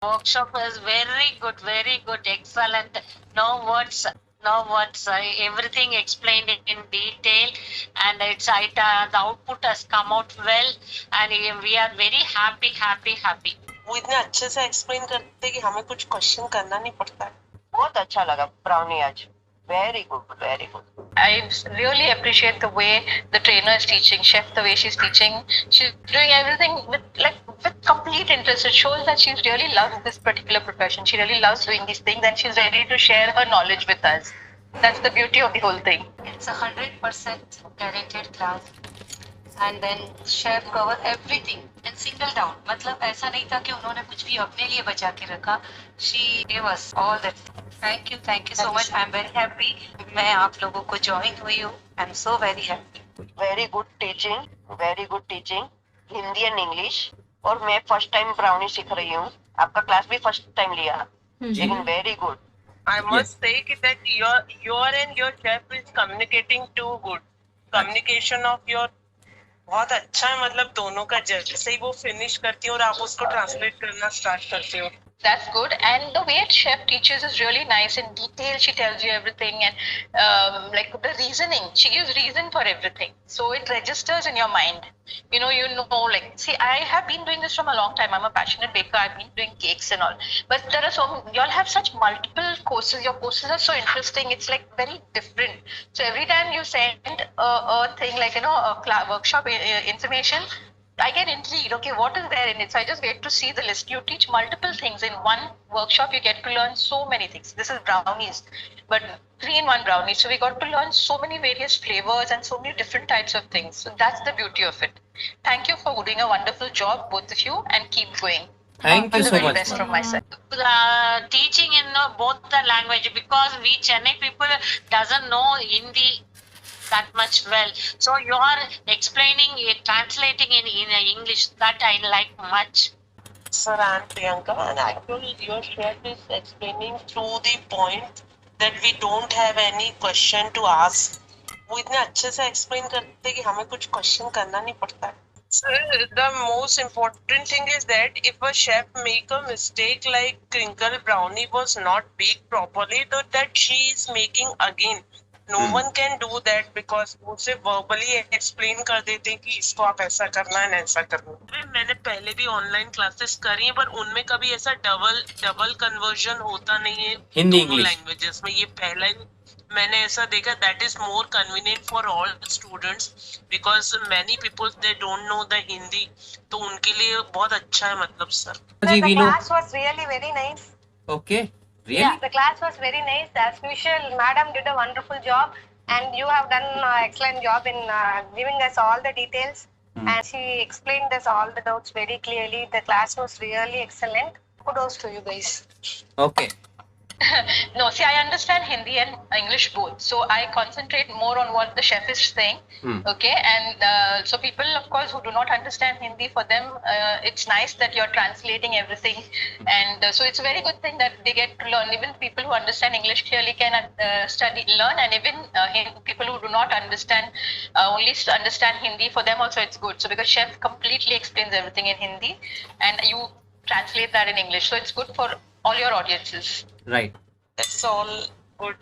Workshop was very good, excellent. No words, no words. Everything explained in detail, and the output has come out well, and we are very happy. वो इतने अच्छे से explain करते हैं कि हमें कुछ क्वेश्चन करना नहीं पड़ता है। बहुत अच्छा लगा ब्राउनी आज। Very good, very good. I really appreciate the way the trainer is teaching, chef, the way she's teaching. She's doing everything with complete interest. It shows that she really loves this particular profession. She really loves doing these things, and she's ready to share her knowledge with us. That's the beauty of the whole thing. It's a 100% guaranteed class. And then chef cover everything and single down. मतलब ऐसा नहीं था कि उन्होंने कुछ भी अपने लिए बचा के रखा. She gave us all that. Thank you so much. I'm very happy. मैं आप लोगों को join हुई हूँ. I'm so very happy. Very good teaching, Hindi and English. और मैं फर्स्ट टाइम ब्राउनी सीख रही हूँ। आपका क्लास भी फर्स्ट टाइम लिया, लेकिन very good. I must say that your and your chef is communicating too good. Communication of your बहुत अच्छा है, मतलब दोनों का जैसे ही वो फिनिश करती है और आप उसको ट्रांसलेट करना स्टार्ट करते हो। That's good. And the way chef teaches is really nice. In detail, she tells you everything, and like the reasoning, she gives reason for everything. So it registers in your mind. You know, like, see, I have been doing this from a long time. I'm a passionate baker. I've been doing cakes and all. But there are y'all have such multiple courses. Your courses are so interesting. It's like very different. So every time you send a thing like, a workshop information, I get intrigued. Okay, what is there in it? So I just wait to see the list. You teach multiple things in one workshop. You get to learn so many things. This is brownies, but 3-in-1 brownies. So we got to learn so many various flavors and so many different types of things. So that's the beauty of it. Thank you for doing a wonderful job, both of you, and keep going. Thank you All the so very much, best ma'am. from my side. Teaching in both the language, because we Chennai people doesn't know Hindi that much well. So you are explaining, translating in English. That I like much. Sir, I'm Priyanka, and actually your chef is explaining through the point that we don't have any question to ask. वो इतने अच्छे से explain करते हैं कि हमें कुछ question करना नहीं पड़ता है। Sir, the most important thing is that if a chef make a mistake like crinkle brownie was not baked properly, so that she is making again. No one can do that because उसे verbally explain कर देते हैं कि इसको आप ऐसा करना है, ऐसा करना है। मैंने पहले भी ऑनलाइन क्लासेस करी हैं, पर उनमें कभी ऐसा डबल कन्वर्जन होता नहीं है हिंदी दोनों इंग्लिश लैंग्वेजेस में। ये पहला ही मैंने ऐसा देखा। That is more convenient for all students because many people they don't know the Hindi, तो उनके लिए बहुत अच्छा है। मतलब सर, जी The वीनू। class was really very nice. Okay, really? Yeah, the class was very nice. As usual, madam did a wonderful job, and you have done excellent job in giving us all the details. And she explained us all the doubts very clearly. The class was really excellent. Kudos to you guys. Okay. No, see, I understand Hindi and English both, so I concentrate more on what the chef is saying. Okay, and so people, of course, who do not understand Hindi, for them, it's nice that you're translating everything, and so it's a very good thing that they get to learn. Even people who understand English clearly can learn, and even people who do not understand, only understand Hindi, for them also it's good. So because chef completely explains everything in Hindi, and you translate that in English, so it's good for all your audiences. Right. That's all good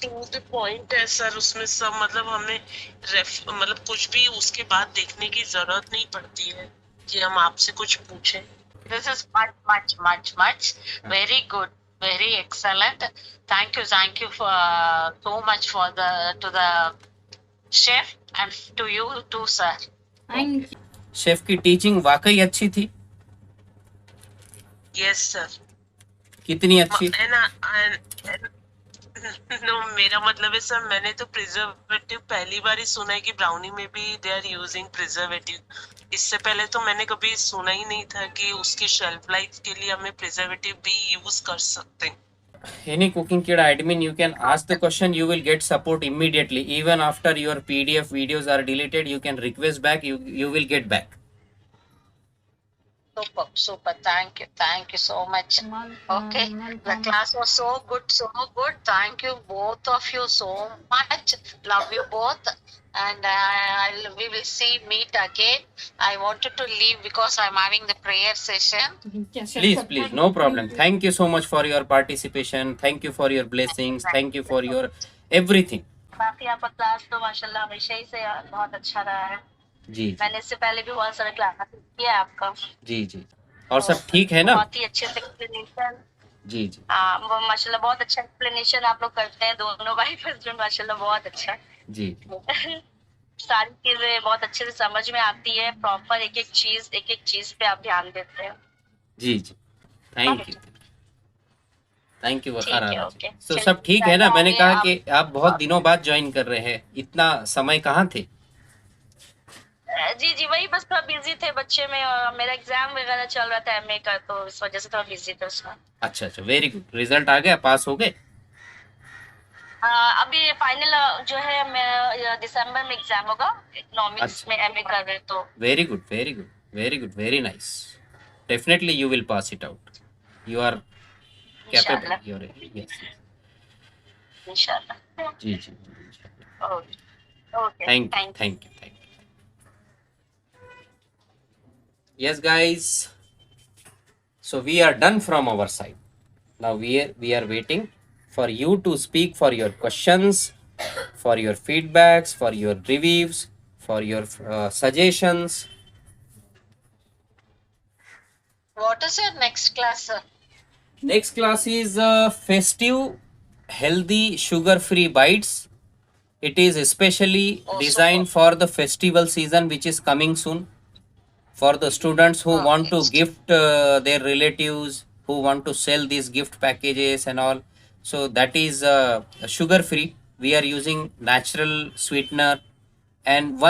to the point है sir. उसमें सब मतलब हमें मतलब कुछ भी उसके बाद देखने की जरूरत नहीं पड़ती है कि हम आपसे कुछ पूछें। This is much very good, very excellent. Thank you for so much for to the chef and to you too, sir. Thank you. Chef की टीचिंग वाकई अच्छी थी। Yes sir. कितनी अच्छी? नो, मेरा मतलब है सर, मैंने तो प्रिजर्वेटिव पहली बार ही सुना है कि ब्राउनी में भी दे आर यूजिंग प्रिजर्वेटिव। इससे पहले तो मैंने कभी सुना ही नहीं था कि उसकी शेल्फ लाइफ के लिए हमें प्रिजर्वेटिव भी यूज कर सकते हैं। Any cooking kid admin, you can ask the question, you will get support immediately. Even after your PDF videos are deleted, you can request back, you will get back. Super. Thank you so much. Okay, the class was so good. Thank you both of you so much. Love you both. and we will meet again. I wanted to leave because I'm having the prayer session. Yes, Please, no problem. Thank you so much for your participation. Thank you for your blessings. Thank you for your everything. बाकी आपका class तो माशाल्लाह हमेशा ही से बहुत अच्छा रहा है. जी मैंने इससे पहले भी बहुत सारे क्लास किया है आपका. जी. और सब ठीक है ना? बहुत ही अच्छे से एक्सप्लेनेशन. जी. वो माशाल्लाह बहुत अच्छा एक्सप्लेनेशन आप लोग करते हैं दोनों भाई हस्बैंड. माशाल्लाह बहुत अच्छा. जी. सारी चीजें बहुत अच्छे से समझ में आती है. प्रॉपर एक एक चीज पे आप ध्यान देते हैं. जी. थैंक यू ठीक है, ओके. सो सब ठीक है ना? मैंने कहा कि आप बहुत दिनों बाद ज्वाइन कर रहे हैं. इतना समय कहाँ थे? जी वही बस थोड़ा बिजी थे बच्चे में, और मेरा एग्जाम वगैरह चल रहा था एमए का, तो इस वजह से थोड़ा बिजी थे उसमें. अच्छा. Very good. रिजल्ट आ गया? पास हो गए? अभी फाइनल जो है मैं दिसंबर में एग्जाम होगा. इकोनॉमिक्स में एमए कर रहे तो. Very good. Very nice. Definitely you will pass it out. You are capable. You are. Yes. इंशाल्लाह. जी. Okay. Thank you. Yes, guys. So we are done from our side. Now we are waiting for you to speak, for your questions, for your feedbacks, for your reviews, for your suggestions. What is your next class, sir? Next class is festive healthy sugar-free bites. It is especially designed for the festival season, which is coming soon. For the students who want to gift their relatives, who want to sell these gift packages and all. So that is sugar-free. We are using natural sweetener, and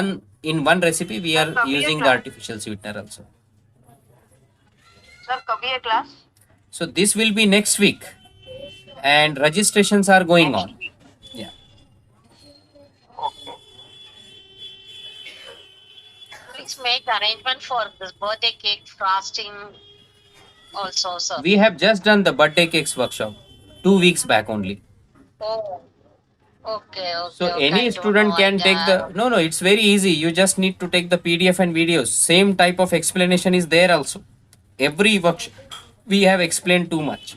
in one recipe we are using the artificial sweetener also. Sir कभी है class? So this will be next week, and registrations are going on. Yeah. Okay. Please make arrangement for this birthday cake frosting also, sir. We have just done the birthday cakes workshop 2 weeks back only. Oh, okay. So okay, any I don't student know. can take the. No, it's very easy. You just need to take the PDF and videos. Same type of explanation is there also. Every workshop we have explained too much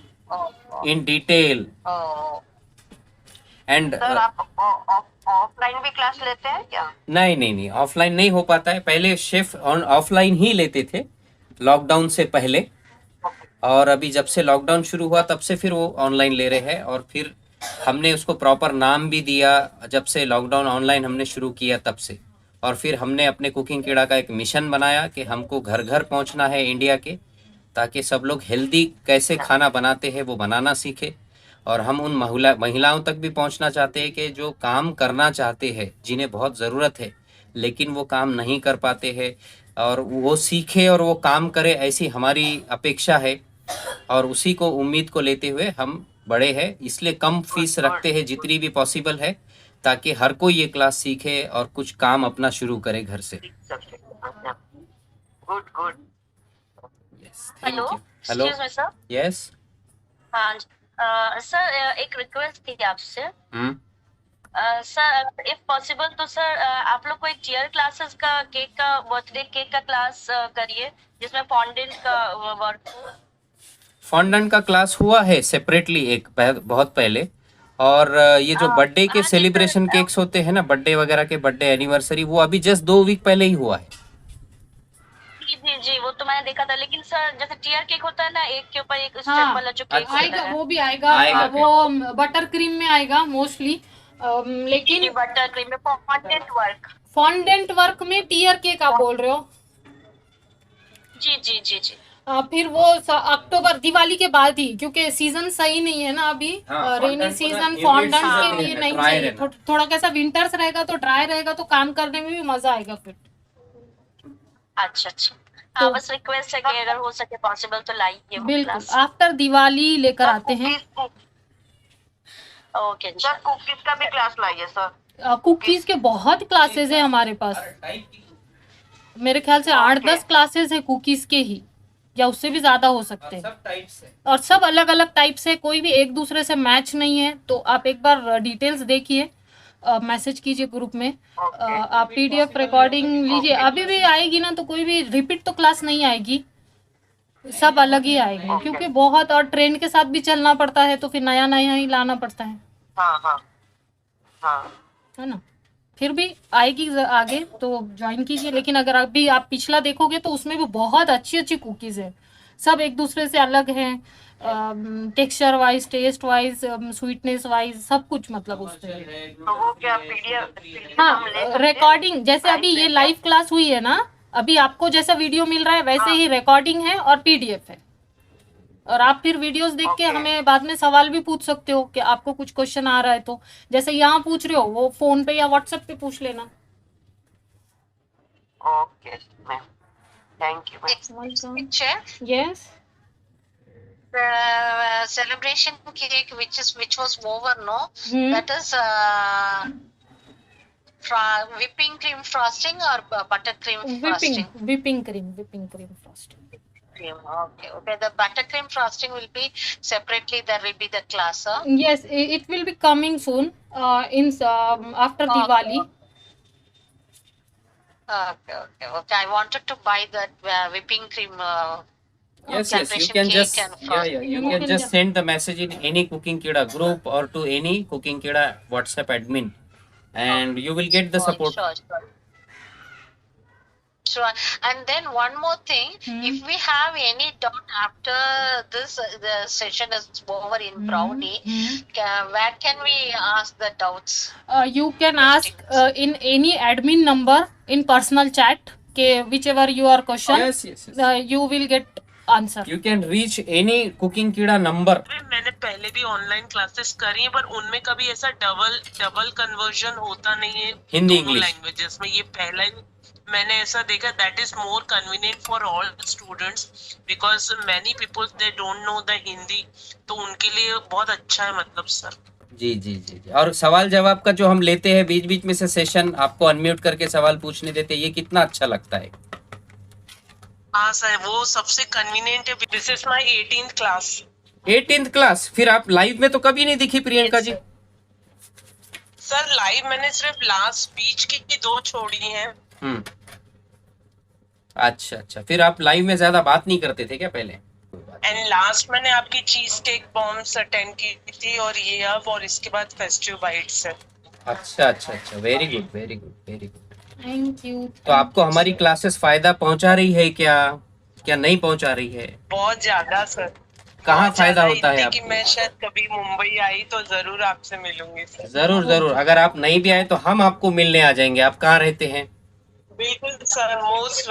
in detail. Oh, And sir आप offline भी class लेते हैं क्या? नहीं, offline नहीं हो पाता है. पहले शेफ ऑफलाइन ही लेते थे लॉकडाउन से पहले, और अभी जब से लॉकडाउन शुरू हुआ तब से फिर वो ऑनलाइन ले रहे हैं. और फिर हमने उसको प्रॉपर नाम भी दिया जब से लॉकडाउन ऑनलाइन हमने शुरू किया तब से. और फिर हमने अपने कुकिंग कीड़ा का एक मिशन बनाया कि हमको घर घर पहुंचना है इंडिया के, ताकि सब लोग हेल्दी कैसे खाना बनाते हैं वो बनाना सीखे. और हम उन महिलाओं तक भी पहुंचना चाहते हैं कि जो काम करना चाहते हैं, जिन्हें बहुत ज़रूरत है लेकिन वो काम नहीं कर पाते हैं, और वो सीखे और वो काम करे, ऐसी हमारी अपेक्षा है. और उसी को उम्मीद को लेते हुए हम बड़े हैं, इसलिए कम फीस रखते हैं जितनी भी पॉसिबल है, ताकि हर कोई ये क्लास सीखे और कुछ काम अपना शुरू करे घर से. Good. Yes. Hello. Hello. Excuse me, sir. Yes. हाँ सर, एक रिक्वेस्ट थी आपसे. सर इफ पॉसिबल तो सर आप लोग को एक टीयर क्लासेस का बर्थडे केक का क्लास करिए, जिसमें फॉन्डेंट का वर्क हो. फॉन्डेंट का क्लास हुआ है सेपरेटली एक बहुत पहले. और ये जो बर्थडे के सेलिब्रेशन केक्स होते हैं ना, बर्थडे वगैरह के, बर्थडे एनिवर्सरी, वो अभी जस्ट 2 वीक पहले ही हुआ है. जी वो तो मैंने देखा था. लेकिन सर जैसे टीयर केक होता है ना, एक के ऊपर एक हाँ, स्टेप वाला जो केक होता आएगा है, वो भी आएगा. वो बटर क्रीम में आएगा मोस्टली. लेकिन बटर क्रीम में फॉन्डेंट वर्क में टीयर केक आप बोल रहे हो? जी. फिर वो अक्टूबर दिवाली के बाद ही, क्योंकि सीजन सही नहीं है ना अभी. रेनी सीजन फॉन्डेंट के लिए नहीं चाहिए. थोड़ा कैसा विंटर्स रहेगा तो ड्राई रहेगा, तो काम करने में भी मजा आएगा फिर. अच्छा. हाँ बस रिक्वेस्ट है कि अगर हो सके पॉसिबल तो लाइए. बिल्कुल आफ्टर दिवाली लेकर आते हैं. ओके. सर कुकीज का भी क्लास लाइए सर. कुकीज के बहुत क्लासेस है हमारे पास. मेरे ख्याल से 8-10 क्लासेस है कुकीज के ही, या उससे भी ज्यादा हो सकते हैं. और सब अलग अलग टाइप से, कोई भी एक दूसरे से मैच नहीं है. तो आप एक बार डिटेल्स देखिए. मैसेज कीजिए ग्रुप में। Okay. आप PDF रिकॉर्डिंग लीजिए, अभी भी आएगी ना, तो कोई भी रिपीट तो क्लास नहीं आएगी, सब अलग ही आएगी, क्योंकि बहुत और ट्रेंड के साथ भी चलना पड़ता है, तो फिर नया नया ही लाना पड़ता है, हाँ हाँ हाँ है ना। फिर भी आएगी आगे, तो ज्वाइन कीजिए। लेकिन अगर अभी आप पिछला देखोगे तो उसमें भी बहुत अच्छी अच्छी कुकीज़ है, सब एक दूसरे से अलग हैं, texture wise, taste wise, sweetness wise, सब कुछ मतलब उसमें। तो वो क्या PDF हाँ, हम ले सकते हैं? रिकॉर्डिंग जैसे अभी ये लाइव क्लास हुई है ना, अभी आपको जैसा वीडियो मिल रहा है वैसे ही रिकॉर्डिंग है और PDF है, और आप फिर वीडियोस देख के Okay. हमें बाद में सवाल भी पूछ सकते हो कि आपको कुछ क्वेश्चन आ रहा है, तो जैसे यहाँ पूछ रहे हो वो फोन पे या व्हाट्सएप पे पूछ लेना। Okay ma'am, thank you ma'am. Picture, yes, the celebration cake which was over, no? That is whipping cream frosting or buttercream frosting? whipping cream frosting. Cream. Okay, okay. The buttercream frosting will be separately. There will be the class. Huh? Yes, it will be coming soon, in after Diwali. Okay. I wanted to buy that whipping cream. Yes, you celebration can cake just and frosting. you can just send the message in any Cooking Kida group or to any Cooking Kida WhatsApp admin, and you will get the support. Sure. And then one more thing, if we have any doubt after this, the session is over in Brownie, where can we ask the doubts? You can ask in any admin number in personal chat, whichever your question, Yes. you will get answer. You can reach any Cooking Kida number. मैंने पहले भी online classes करी हैं, पर उनमें कभी ऐसा double conversion होता नहीं है हिंदी दोनों इंग्लिश लैंग्वेजेस में। ये पहला ही मैंने ऐसा देखा। That is more convenient for all students because many people they don't know the Hindi, तो उनके लिए बहुत अच्छा है मतलब सर। जी। और सवाल जवाब का जो हम लेते हैं बीच बीच में से सेशन, आपको अनम्यूट करके सवाल पूछने देते हैं, ये कितना अच्छा लगता है। हाँ सर, वो सबसे कन्वीनियंट है। This is my 18th class. 18th class? फिर आप लाइव में तो कभी नहीं दिखी प्रियंका जी? सर लाइव मैंने सिर्फ लास्ट बीच की 2 छोड़ी हैं। अच्छा, फिर आप लाइव में ज्यादा बात नहीं करते थे क्या पहले? एंड लास्ट मैंने आपकी चीज केक बॉम्ब्स अटेंड की थी, और ये अब, और इसके बाद फेस्टिव बाइट्स है। अच्छा, वेरी गुड। Thank you. तो आपको हमारी क्लासेस फायदा पहुंचा रही है क्या नहीं पहुंचा रही है? बहुत ज्यादा सर। कहाँ फायदा होता है कि आपको? मैं शायद कभी मुंबई आई तो जरूर आपसे मिलूंगी सर। जरूर। अगर आप नहीं भी आए तो हम आपको मिलने आ जाएंगे। आप कहाँ रहते हैं? बिल्कुल सर, मोस्ट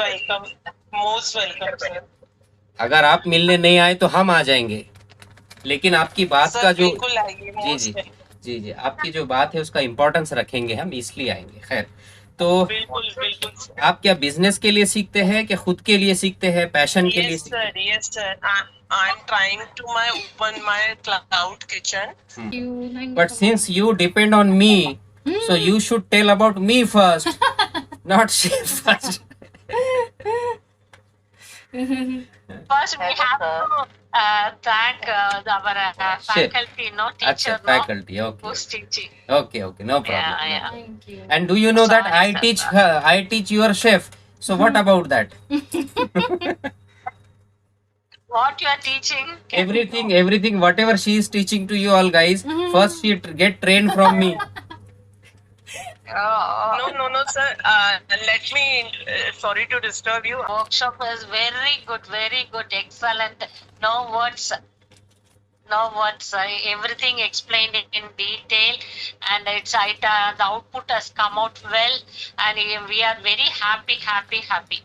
वेलकम सर। अगर आप मिलने नहीं आए तो हम आ जाएंगे, लेकिन आपकी बात सर का जो बिल्कुल आइए। जी आपकी जो बात है उसका इम्पोर्टेंस रखेंगे हम, इसलिए आएंगे। खैर, तो बिल्कुल आप क्या बिजनेस के लिए सीखते हैं कि खुद के लिए सीखते हैं, पैशन के लिए सीखते हैं? Yes sir, I am trying to open my cloud kitchen. But since you depend on me, so you should tell about me first, not she first. First, we have to thank our faculty, no teacher, Acha, no, faculty, who's teaching. okay, no problem. Yeah. Thank you. And do you know that Sorry, I teach your chef, so what about that? What you are teaching? Everything whatever she is teaching to you all guys, first she get trained from me. No sir, let me sorry to disturb you. Workshop is very good, excellent. No words. Everything explained in detail, and the output has come out well, and we are very happy.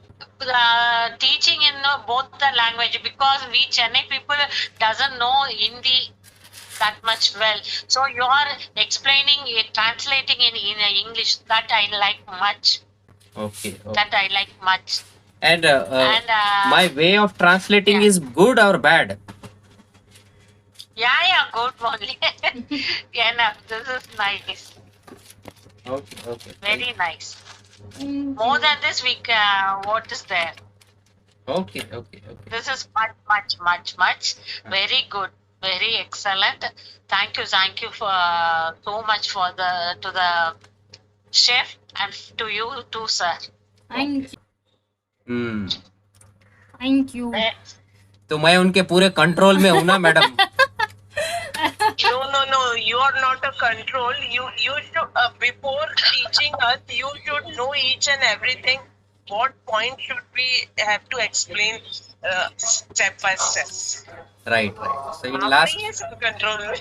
Teaching in both the language, because we Chennai people doesn't know Hindi that much well, so you are explaining it, translating in English, that I like much. Okay. That I like much. And my way of translating is good or bad? Yeah, good only. Yeah, this is nice. Okay. Very nice. More than this, what is there? Okay. This is much very good. Very excellent. Thank you for so much for the chef and to you too, sir. Thank hmm you तो मैं उनके पूरे control में हूँ ना madam. No. You are not a control. You should before teaching us, you should know each and everything. What point should we have to explain step by step? Right. So in आप last नहीं है सब control में.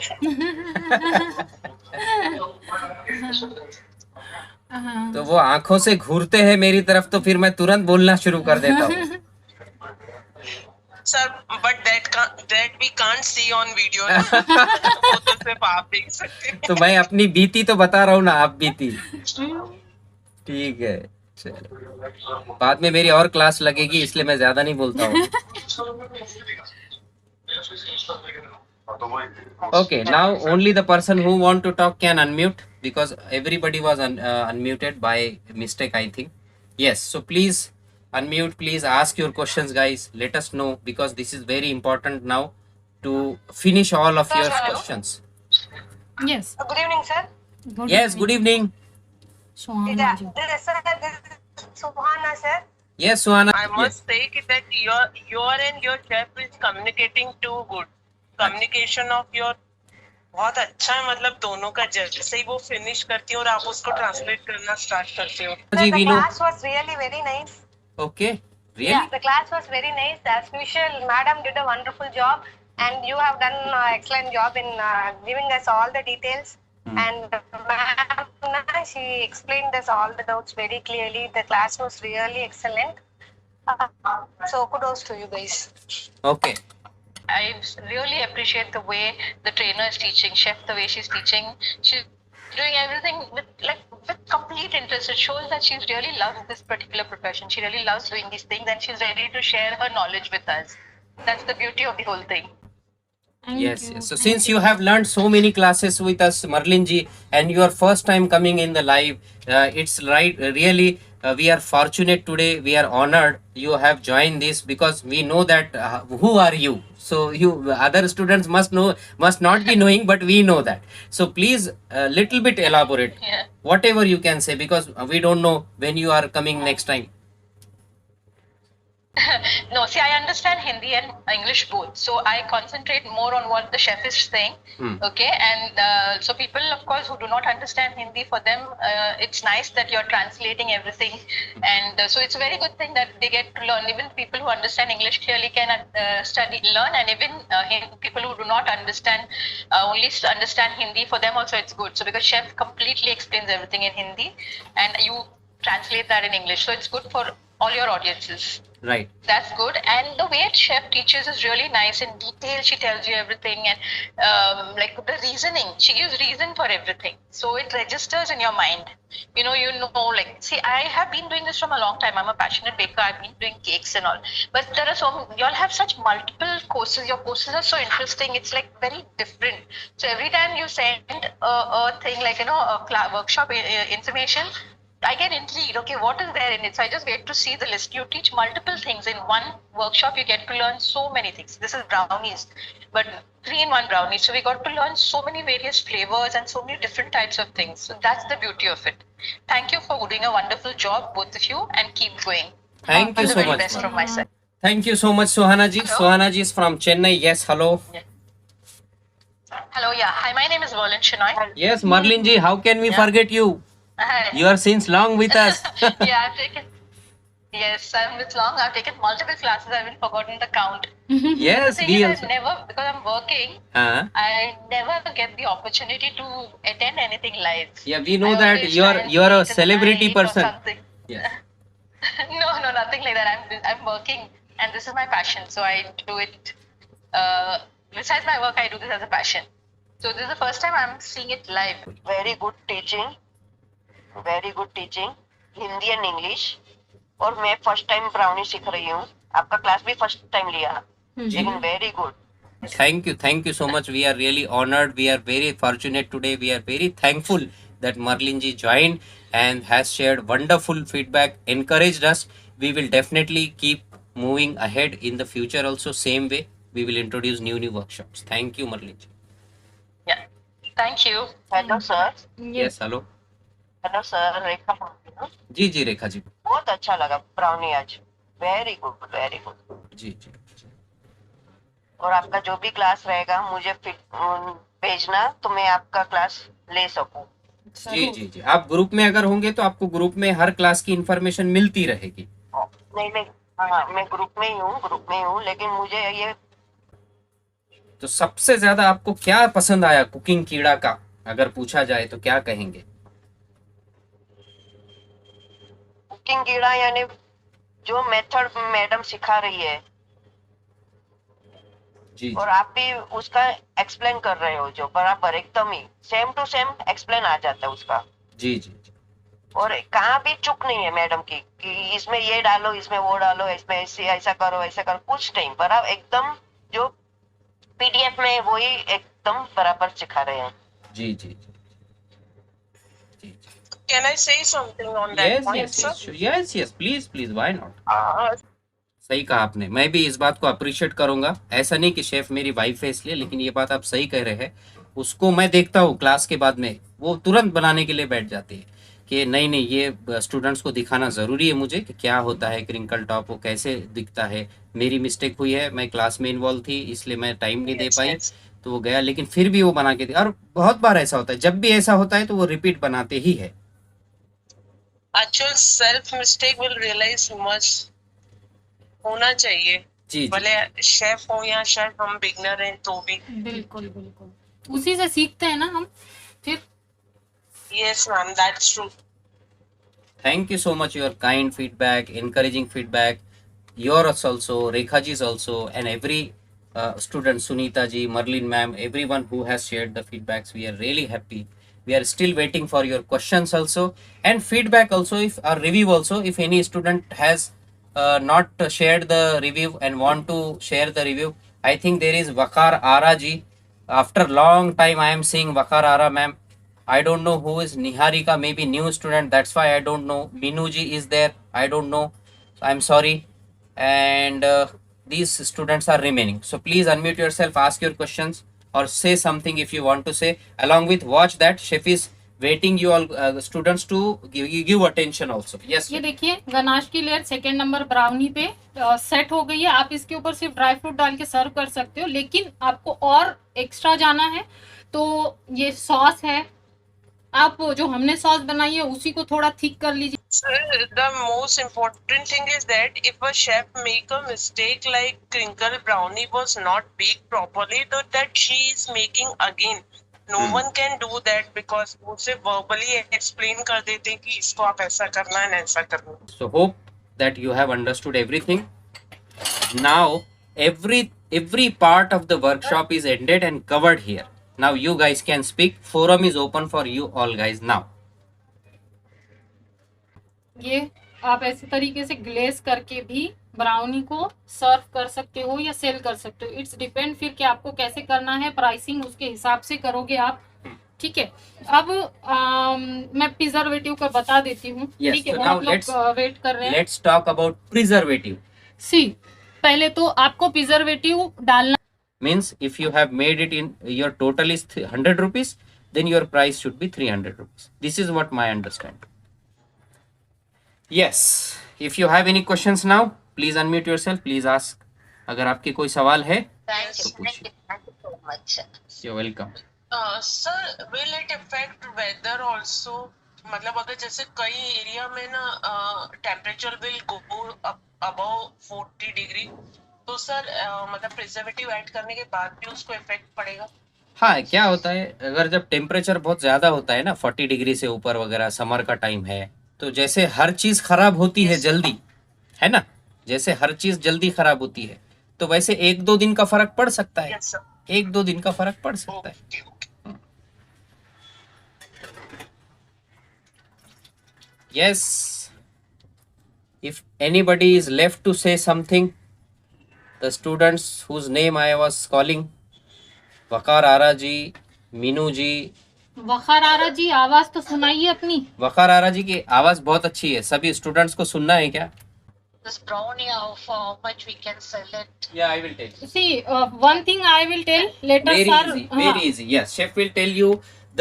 हाँ, तो वो आंखों से घूरते हैं मेरी तरफ तो फिर मैं तुरंत बोलना शुरू कर देता हूँ. Sir, but that we can't see on video. वो तो सिर्फ आप देख सकते हैं. तो मैं अपनी बीती तो बता रहा हूँ ना, आप बीती. ठीक है, चलो. बाद में मेरी और क्लास लगेगी इसलिए मैं ज्यादा नहीं बोलता हूँ. Okay, now only the person who want to talk can unmute because everybody was unmuted by mistake, I think. Yes, so please unmute, please ask your questions, guys. Let us know because this is very important now to finish all of your questions. yes, Good evening, sir. Yes, good evening. Sohana ji. This is Suhana, sir. Yes, Suhana. I must say that your and your chef is communicating too good. Communication of your बहुत अच्छा है, मतलब दोनों का जैसे ही वो finish करती है और आप उसको ट्रांसलेट करना स्टार्ट करते हो. Sir, जी, the we know. class was really very nice. Okay, really? Yeah, the class was very nice. As usual, madam did a wonderful job, and you have done excellent job in giving us all the details. And ma'am, she explained us all the doubts very clearly. The class was really excellent. So kudos to you guys. Okay. I really appreciate the way the trainer is teaching, chef, the way she's teaching. She's doing everything with complete interest. It shows that she really loves this particular profession. She really loves doing these things and she's ready to share her knowledge with us. That's the beauty of the whole thing. Thank Yes, you. yes. So Thank since you have learned so many classes with us, Marlin ji, and your first time coming in the live, it's really we are fortunate today. We are honored you have joined this because we know that who are you. So you other students must not be knowing, but we know that. So please little bit elaborate, Yeah. whatever you can say, because we don't know when you are coming next time. No, see, I understand Hindi and English both. So I concentrate more on what the chef is saying. Okay. And so people, of course, who do not understand Hindi, for them, it's nice that you're translating everything. And so it's a very good thing that they get to learn. Even people who understand English clearly can learn. And even people who do not understand, only understand Hindi, for them also it's good. So because chef completely explains everything in Hindi and you translate that in English. So it's good for all your audiences. Right. That's good. And the way chef teaches is really nice. In detail, she tells you everything, and like the reasoning, she gives reason for everything. So it registers in your mind. You know, like, see, I have been doing this from a long time. I'm a passionate baker. I've been doing cakes and all. But there are y'all have such multiple courses. Your courses are so interesting. It's like very different. So every time you send a thing like, a workshop information, I get intrigued. Okay, what is there in it? So I just wait to see the list. You teach multiple things in one workshop. You get to learn so many things. This is brownies, but 3-in-1 brownies. So we got to learn so many various flavors and so many different types of things. So that's the beauty of it. Thank you for doing a wonderful job, both of you, and keep going. Thank All you the so very much, best ma'am. from my side. Thank you so much, Suhana ji. Hello? Suhana ji is from Chennai. Yes, hello. Hello, yeah. Hi, my name is Verlin Shenoy. Yes, Marlin ji, how can we forget you? Hi. You are since long with us. Yeah, I've taken. Yes, I'm with long. I've taken multiple classes. I've even forgotten the count. Yes, The thing we is, also. because I'm working, Uh, I never get the opportunity to attend anything live. yeah, we know I that always you try are and you are a meet in the celebrity night or person. something. Yes. No, nothing like that. I'm working, and this is my passion. So I do it. Besides my work, I do this as a passion. So this is the first time I'm seeing it live. very good teaching, Hindi and English. और मैं first time brownie सीख रही हूँ. आपका class भी first time लिया, लेकिन very good. Thank you so much. We are really honored. We are very fortunate today. We are very thankful that Marlin ji joined and has shared wonderful feedback, encouraged us. We will definitely keep moving ahead in the future also same way we will introduce new workshops. Thank you, Marlin ji. Yeah. Thank you. Hello sir. Yes, hello. Hello sir, Rekha बोल रही हूँ. जी रेखा जी. बहुत अच्छा लगा brownie आज. Very good, very good. जी. और आपका जो भी क्लास रहेगा मुझे भेजना तो मैं आपका क्लास ले सकूं. जी. आप ग्रुप में अगर होंगे तो आपको ग्रुप में हर क्लास की इंफॉर्मेशन मिलती रहेगी. नहीं, हाँ, मैं ग्रुप में ही हूँ, लेकिन मुझे ये. तो सबसे ज्यादा आपको क्या पसंद आया कुकिंग कीड़ा का, अगर पूछा जाए तो क्या कहेंगे? कुकिंग कीड़ा यानी जो मेथड मैडम सिखा रही है जी. और आप भी उसका एक्सप्लेन कर रहे हो जो बराबर एकदम ही सेम टू सेम एक्सप्लेन आ जाता है उसका. जी. और कहाँ भी चुक नहीं है मैडम की कि इसमें ये डालो, इसमें वो डालो, इसमें ऐसा करो, कुछ नहीं. बराबर एकदम जो पीडीएफ में वही एकदम बराबर सिखा रहे हैं. जी. Can I say something on that point, sir? Yes, please, why not? सही कहा आपने. मैं भी इस बात को अप्रिशिएट करूंगा. ऐसा नहीं कि शेफ मेरी वाइफ है इसलिए, लेकिन ये बात आप सही कह रहे हैं. उसको मैं देखता हूँ क्लास के बाद में वो तुरंत बनाने के लिए बैठ जाती है कि नहीं ये स्टूडेंट्स को दिखाना ज़रूरी है मुझे कि क्या होता है क्रिंकल टॉप, वो कैसे दिखता है. मेरी मिस्टेक हुई है, मैं क्लास में इन्वॉल्व थी इसलिए मैं टाइम नहीं दे पाई. तो वो गया, लेकिन फिर भी वो बना के दिया. और बहुत बार ऐसा होता है, जब भी ऐसा होता है तो वो रिपीट बनाते ही है. Actual self mistake will realize much होना चाहिए. जी. भले शेफ हो या शेफ हम बिगनर हैं तो भी. बिल्कुल उसी से सीखते हैं ना हम फिर. Yes ma'am, that's true. Thank you so much, your kind feedback, encouraging feedback. Yours also, Rekha ji's also, and every student, Sunita ji, Marlin ma'am, everyone who has shared the feedbacks. We are really happy. We are still waiting for your questions also and feedback also, if a review also. If any student has not shared the review and want to share the review, I think there is Vakar Ara ji. After long time I am seeing Vakar Ara ma'am. I don't know who is Niharika, maybe new student, that's why I don't know. Minu ji is there, I don't know, so I'm sorry. And these students are remaining, so please unmute yourself, ask your questions or say something if you want to say. Along with watch that chef is waiting you all students to give attention also. Yes. ये देखिए ganache की layer second number brownie पे set हो गई है. आप इसके ऊपर सिर्फ ड्राई फ्रूट डाल के सर्व कर सकते हो, लेकिन आपको और एक्स्ट्रा जाना है तो ये सॉस है, आप जो हमने सॉस बनाई है उसी को थोड़ा थिक कर लीजिए. Sir, the most important thing is that if a chef make a mistake like crinkle brownie was not baked properly, so that she is making again. No one can do that because उसे verbally explain कर देते हैं कि इसको आप ऐसा करना है ऐसा करना. So hope that you have understood everything. Now every part of the workshop is ended and covered here. Now you guys can speak. Forum is open for you all guys now. ये आप ऐसे तरीके से glaze करके भी brownie को सर्व कर सकते हो या सेल कर सकते हो. इट्स डिपेंड फिर कि आपको कैसे करना है. प्राइसिंग उसके हिसाब से करोगे आप. ठीक है. अब मैं प्रिजर्वेटिव का बता देती हूँ. ठीक है, बहुत लोग वेट कर रहे हैं. Let's talk about preservative. See पहले तो आपको प्रिजर्वेटिव डालना means if you have made it in your total is 100 rupees, then your price should be 300 rupees. This is what my understanding. Yes, if you have any questions now, please unmute yourself, please ask. अगर आपके कोई सवाल है तो पूछिए. so much. You're welcome. Sir, will it affect weather also? मतलब अगर जैसे कई एरिया में ना temperature will go above 40 degree, तो सर मतलब प्रिजर्वेटिव ऐड करने के बाद भी उसको इफेक्ट पड़ेगा? हाँ, क्या होता है अगर जब टेम्परेचर बहुत ज़्यादा होता है ना 40 डिग्री से ऊपर वगैरह, समर का टाइम है, तो जैसे हर चीज़ खराब होती है जल्दी, है ना, जैसे हर चीज़ जल्दी खराब होती है, तो वैसे 1-2 दिन का फर्क पड़ सकता है. 1-2 दिन का फर्क पड़ सकता है. Yes, if anybody is left to say something, the students whose name I was calling, वकार आरा जी, मीनू जी. वकार आरा जी आवाज तो सुनाइए अपनी. वकार आरा जी की आवाज बहुत अच्छी है. सभी स्टूडेंट्स को सुनना है क्या? this brownie, how much we can sell it? Yeah, I will tell you. See, one thing I will tell later, Very sir. easy, very easy. Yes, chef will tell you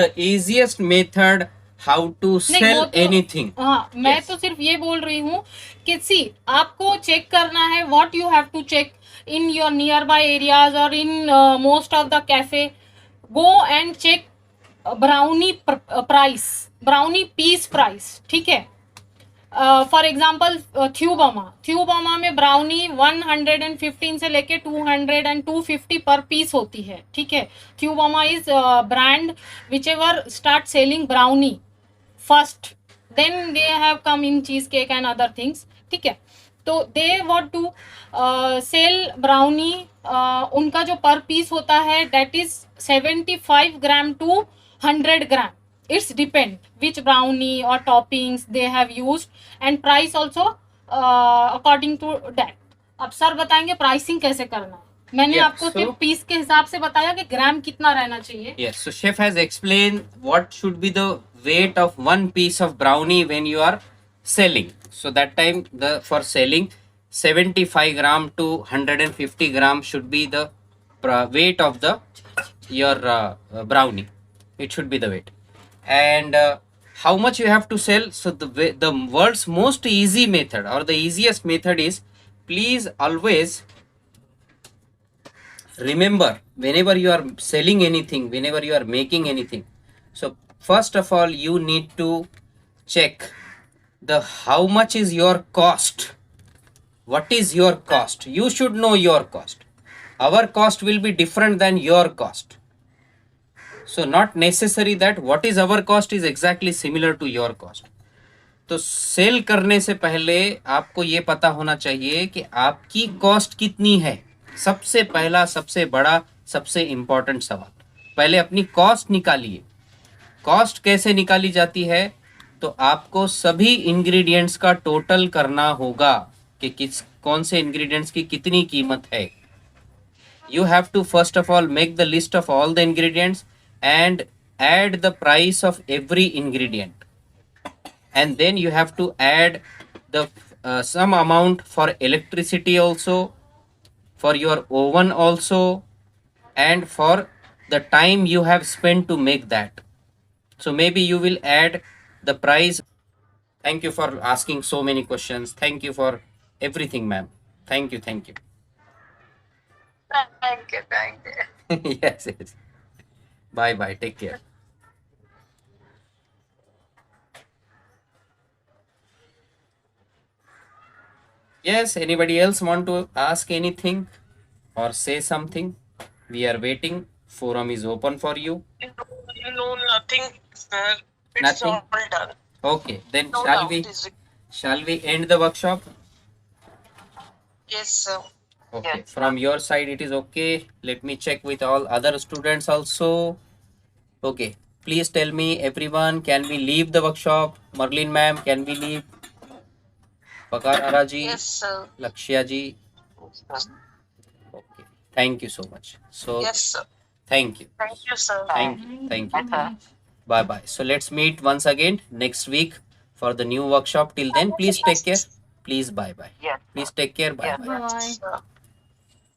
the easiest method how to नहीं, sell वो तो- anything. हाँ, मैं Yes. तो सिर्फ ये बोल रही हूँ कि सी आपको चेक करना है what you have to check in your nearby areas और in most of the cafe. Go and check brownie price, brownie piece price. ठीक है. फॉर एग्जाम्पल थ्यूबामा में ब्राउनी 115 से लेके 200 and 250 पर पीस होती है. ठीक है. Theobroma is brand which ever start selling brownie first, then they have come in cheesecake and other things. ठीक है. तो they want to sell brownie. उनका जो पर पीस होता है that is 75 gram to 100 gram. It's depend which brownie or toppings they have used and price also according to that. अब sir बताएंगे pricing कैसे करना है. मैंने Yeah, आपको so- सिर्फ पीस के हिसाब से बताया कि ग्राम कितना रहना चाहिए. Yes, so chef has explained what should be the weight of one piece of brownie when you are selling. So that time for selling 75 gram to 150 gram should be the weight of the your brownie. It should be the weight. And how much you have to sell. So the world's most easy method or the easiest method is, please always remember whenever you are selling anything, whenever you are making anything, so first of all you need to check the how much is your cost. What is your cost? You should know your cost. Our cost will be different than your cost. So not necessary that what is our cost is exactly similar to your cost. तो cell करने से पहले आपको ये पता होना चाहिए कि आपकी कॉस्ट कितनी है. सबसे पहला, सबसे बड़ा, सबसे इम्पोर्टेंट सवाल, पहले अपनी कॉस्ट निकालिए. कॉस्ट कैसे निकाली जाती है? तो आपको सभी इंग्रेडिएंट्स का टोटल करना होगा कि कौन से इंग्रेडिएंट्स की कितनी कीमत है. You have to first of all make the list of all the ingredients and add the price of every ingredient, and then you have to add the some amount for electricity also, for your oven also, and for the time you have spent to make that. So maybe you will add the price. Thank you for asking so many questions. Thank you for everything, ma'am. Thank you. Thank you. Yes. Bye. Take care. Yes, anybody else want to ask anything or say something? We are waiting. Forum is open for you. You know nothing, sir. It's Nothing? all done. Okay, then No shall doubt is we end the workshop? yes, sir. Okay, from your side it is okay. Let me check with all other students also. Okay, please tell me everyone, can we leave the workshop? Marlene ma'am, can we leave? Pakar Araji, Yes, sir. Lakshya ji. Okay, thank you so much. So Yes, sir. thank you. Thank you, sir. Thank you. Bye. So let's meet once again next week for the new workshop. Till then, please take care. Please bye. Yes. Please take care. Bye. Yeah. Bye. Sir.